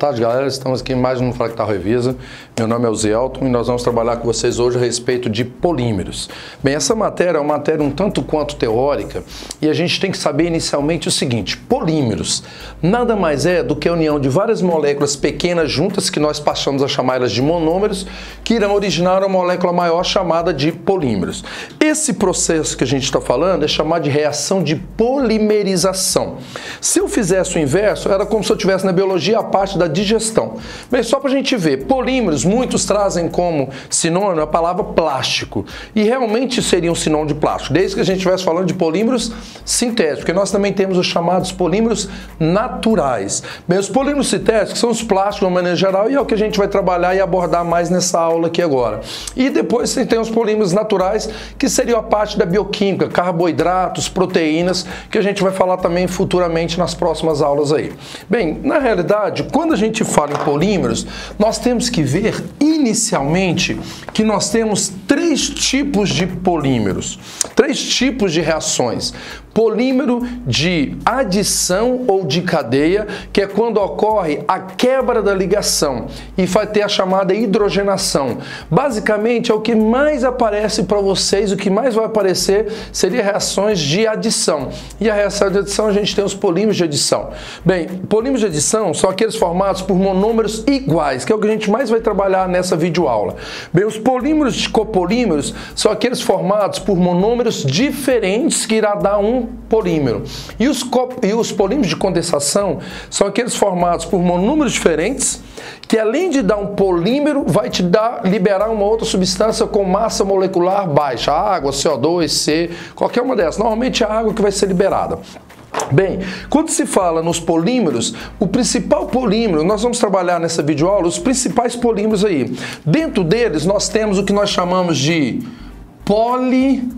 tarde, galera. Estamos aqui em mais um Fractal Revisa. Meu nome é o Zé Elton e nós vamos trabalhar com vocês hoje a respeito de polímeros. Bem, essa matéria é uma matéria um tanto quanto teórica e a gente tem que saber inicialmente o seguinte: polímeros nada mais é do que a união de várias moléculas pequenas juntas, que nós passamos a chamar elas de monômeros, que irão originar uma molécula maior chamada de polímeros. Esse processo que a gente está falando é chamado de reação de polimerização. Se eu fizesse o inverso, era como se eu tivesse na biologia a parte da digestão. Bem, só para a gente ver, polímeros, muitos trazem como sinônimo a palavra plástico. E realmente seria um sinônimo de plástico, desde que a gente estivesse falando de polímeros sintéticos, porque nós também temos os chamados polímeros naturais. Bem, os polímeros sintéticos são os plásticos de uma maneira geral e é o que a gente vai trabalhar e abordar mais nessa aula aqui agora. E depois você tem os polímeros naturais, que seriam a parte da bioquímica, carboidratos, proteínas, que a gente vai falar também futuramente nas próximas aulas aí. Bem, na realidade, quando a gente fala em polímeros, nós temos que ver inicialmente que nós temos três tipos de polímeros, três tipos de reações. Polímero de adição ou de cadeia, que é quando ocorre a quebra da ligação e vai ter a chamada hidrogenação. Basicamente é o que mais aparece para vocês, o que mais vai aparecer seria reações de adição. E a reação de adição a gente tem os polímeros de adição. Bem, polímeros de adição são aqueles formados por monômeros iguais, que é o que a gente mais vai trabalhar nessa videoaula. Bem, os polímeros de copolímeros são aqueles formados por monômeros diferentes que irá dar um polímero. E os polímeros de condensação são aqueles formados por monômeros diferentes que, além de dar um polímero, vai te liberar uma outra substância com massa molecular baixa, água, CO2, C, qualquer uma dessas. Normalmente é a água que vai ser liberada. Bem, quando se fala nos polímeros, o principal polímero, nós vamos trabalhar nessa videoaula os principais polímeros aí. Dentro deles nós temos o que nós chamamos de polietileno,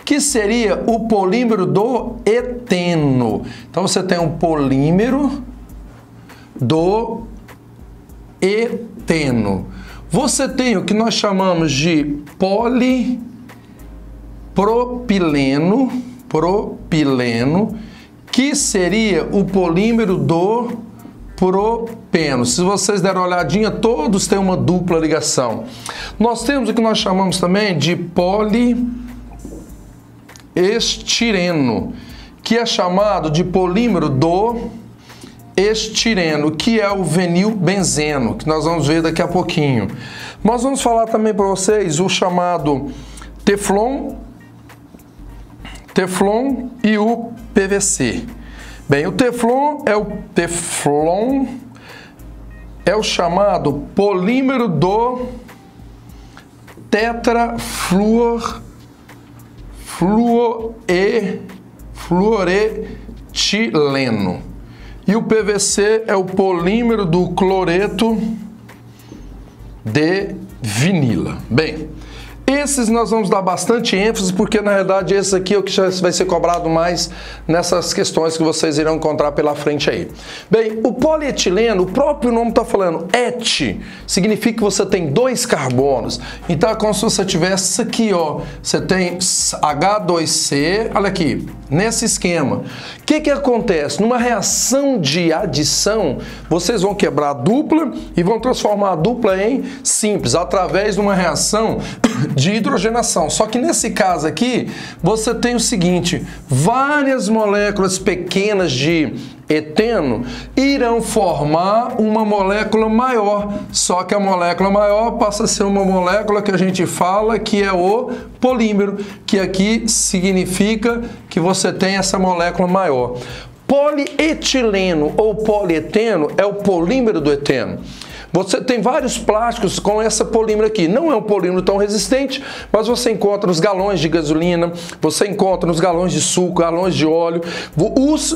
que seria o polímero do eteno. Então você tem um polímero do eteno. Você tem o que nós chamamos de propileno, que seria o polímero do propeno. Se vocês derem uma olhadinha, todos têm uma dupla ligação. Nós temos o que nós chamamos também de poliestireno, que é chamado de polímero do estireno, que é o vinilbenzeno, que nós vamos ver daqui a pouquinho. Nós vamos falar também para vocês o chamado teflon e o PVC. Bem, o teflon é o chamado polímero do tetrafluoretileno. E o PVC é o polímero do cloreto de vinila. Bem, esses nós vamos dar bastante ênfase, porque na realidade esse aqui é o que já vai ser cobrado mais nessas questões que vocês irão encontrar pela frente aí. Bem, o polietileno, o próprio nome está falando et, significa que você tem dois carbonos. Então é como se você tivesse isso aqui, ó. Você tem H2C, olha aqui, nesse esquema. O que acontece? Numa reação de adição, vocês vão quebrar a dupla e vão transformar a dupla em simples, através de uma reação de hidrogenação. Só que nesse caso aqui, você tem o seguinte: várias moléculas pequenas de eteno irão formar uma molécula maior, só que a molécula maior passa a ser uma molécula que a gente fala que é o polímero, que aqui significa que você tem essa molécula maior. Polietileno ou polieteno é o polímero do eteno. Você tem vários plásticos com essa polímero aqui. Não é um polímero tão resistente, mas você encontra nos galões de gasolina, você encontra nos galões de suco, galões de óleo.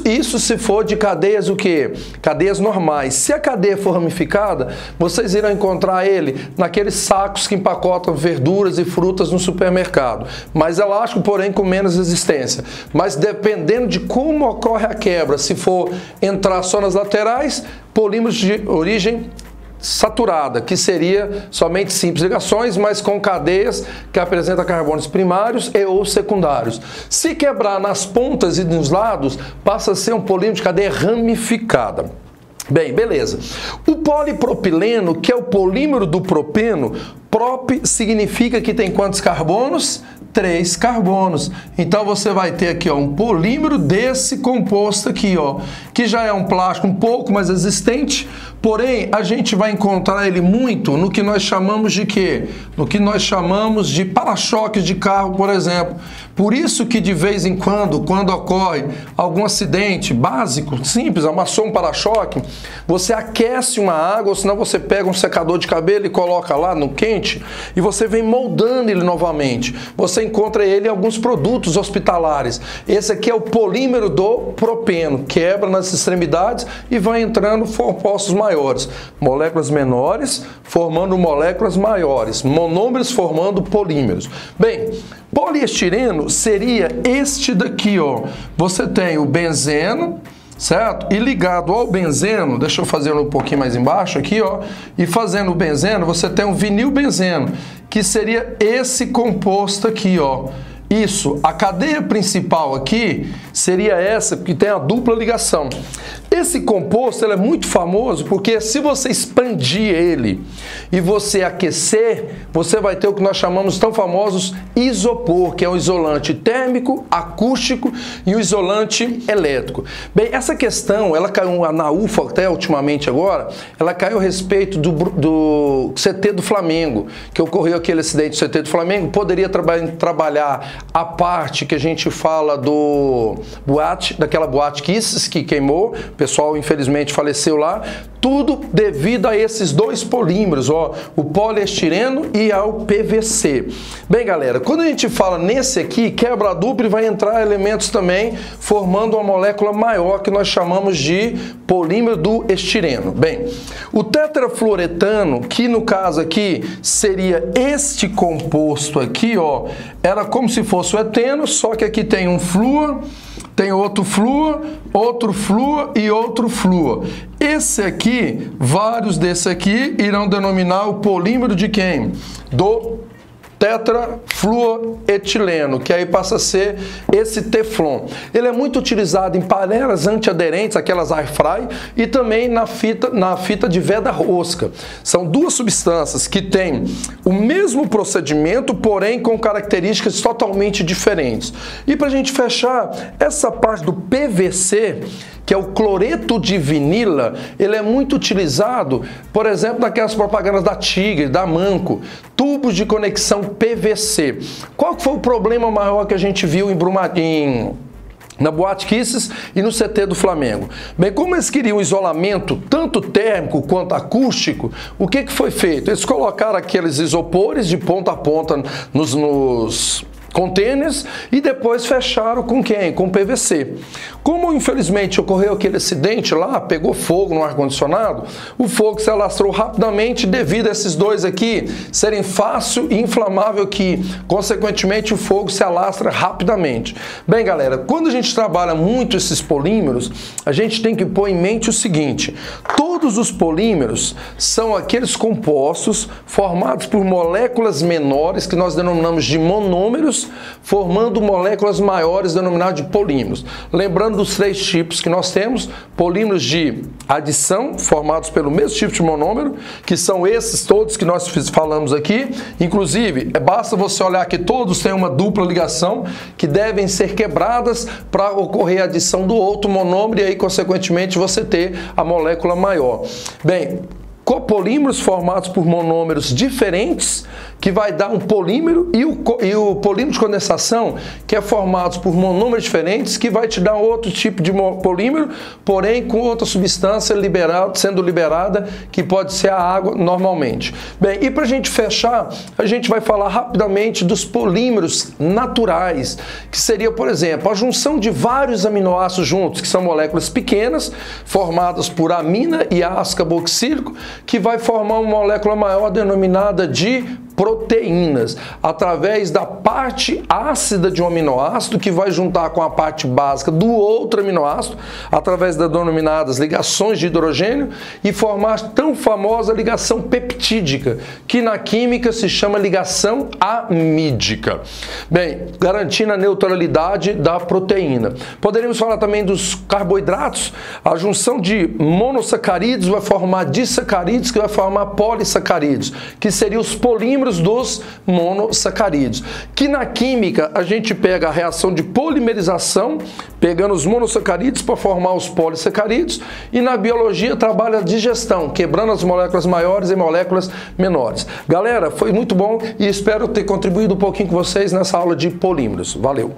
Isso se for de cadeias o quê? Cadeias normais. Se a cadeia for ramificada, vocês irão encontrar ele naqueles sacos que empacotam verduras e frutas no supermercado. Mais elástico, porém com menos resistência. Mas dependendo de como ocorre a quebra, se for entrar só nas laterais, polímeros de origem saturada, que seria somente simples ligações, mas com cadeias que apresentam carbonos primários e ou secundários. Se quebrar nas pontas e nos lados, passa a ser um polímero de cadeia ramificada. Bem, beleza. O polipropileno, que é o polímero do propeno, prop significa que tem quantos carbonos? 3 carbonos. Então você vai ter aqui, ó, um polímero desse composto aqui, ó, que já é um plástico um pouco mais resistente, porém a gente vai encontrar ele muito no que nós chamamos de quê? No que nós chamamos de para-choques de carro, por exemplo. Por isso que de vez em quando ocorre algum acidente básico, simples, amassou um para-choque, você aquece uma água, ou senão você pega um secador de cabelo e coloca lá no quente e você vem moldando ele novamente. Você encontra ele em alguns produtos hospitalares. Esse aqui é o polímero do propeno, quebra nas extremidades e vai entrando compostos maiores. Moléculas menores formando moléculas maiores, monômeros formando polímeros. Bem, poliestireno seria este daqui, ó. Você tem o benzeno, certo? E ligado ao benzeno, deixa eu fazer um pouquinho mais embaixo aqui, ó. E fazendo o benzeno, você tem um vinilbenzeno, que seria esse composto aqui, ó. Isso, a cadeia principal aqui seria essa, que tem a dupla ligação. Esse composto ele é muito famoso porque se você expandir ele e você aquecer, você vai ter o que nós chamamos tão famosos isopor, que é um isolante térmico, acústico e um isolante elétrico. Bem, essa questão, ela caiu na UFA até ultimamente agora, ela caiu a respeito do CT do Flamengo, que ocorreu aquele acidente do CT do Flamengo, poderia trabalhar a parte que a gente fala daquela boate Kisses que queimou, o pessoal infelizmente faleceu lá, tudo devido a esses dois polímeros, ó, o poliestireno e ao PVC. Bem, galera, quando a gente fala nesse aqui, quebra duplo, vai entrar elementos também formando uma molécula maior que nós chamamos de polímero do estireno. Bem, o tetrafluoretano, que no caso aqui seria este composto aqui, ó, era como se fosse o eteno, só que aqui tem um flúor, tem outro flúor e outro flúor. Esse aqui, vários desses aqui, irão denominar o polímero de quem? Do tetrafluoretileno, que aí passa a ser esse teflon. Ele é muito utilizado em panelas antiaderentes, aquelas air fry, e também na fita de veda rosca. São duas substâncias que têm o mesmo procedimento, porém com características totalmente diferentes. E para a gente fechar, essa parte do PVC, que é o cloreto de vinila, ele é muito utilizado, por exemplo, naquelas propagandas da Tigre, da Manco, tubos de conexão PVC. Qual foi o problema maior que a gente viu na boate Kisses e no CT do Flamengo? Bem, como eles queriam isolamento tanto térmico quanto acústico, o que foi feito? Eles colocaram aqueles isopores de ponta a ponta nos containers e depois fecharam com quem? Com PVC. Como infelizmente ocorreu aquele acidente lá, pegou fogo no ar-condicionado, o fogo se alastrou rapidamente devido a esses dois aqui serem fácil e inflamável, que consequentemente o fogo se alastra rapidamente. Bem, galera, quando a gente trabalha muito esses polímeros, a gente tem que pôr em mente o seguinte: todos os polímeros são aqueles compostos formados por moléculas menores que nós denominamos de monômeros, formando moléculas maiores denominadas de polímeros. Lembrando dos três tipos que nós temos: polímeros de adição, formados pelo mesmo tipo de monômero, que são esses todos que nós falamos aqui. Inclusive, basta você olhar que todos têm uma dupla ligação, que devem ser quebradas para ocorrer a adição do outro monômero e aí, consequentemente, você ter a molécula maior. Bem, copolímeros formados por monômeros diferentes, que vai dar um polímero, e o polímero de condensação, que é formado por monômeros diferentes, que vai te dar outro tipo de polímero, porém com outra substância sendo liberada, que pode ser a água normalmente. Bem, e para a gente fechar, a gente vai falar rapidamente dos polímeros naturais, que seria, por exemplo, a junção de vários aminoácidos juntos, que são moléculas pequenas, formadas por amina e ácido carboxílico, que vai formar uma molécula maior denominada de proteínas, através da parte ácida de um aminoácido que vai juntar com a parte básica do outro aminoácido, através das denominadas ligações de hidrogênio, e formar a tão famosa ligação peptídica, que na química se chama ligação amídica. Bem, garantindo a neutralidade da proteína. Poderíamos falar também dos carboidratos. A junção de monossacarídeos vai formar disacarídeos, que vai formar polissacarídeos, que seriam os polímeros dos monossacarídeos. Que na química a gente pega a reação de polimerização, pegando os monossacarídeos para formar os polissacarídeos, e na biologia trabalha a digestão, quebrando as moléculas maiores em moléculas menores. Galera, foi muito bom e espero ter contribuído um pouquinho com vocês nessa aula de polímeros. Valeu!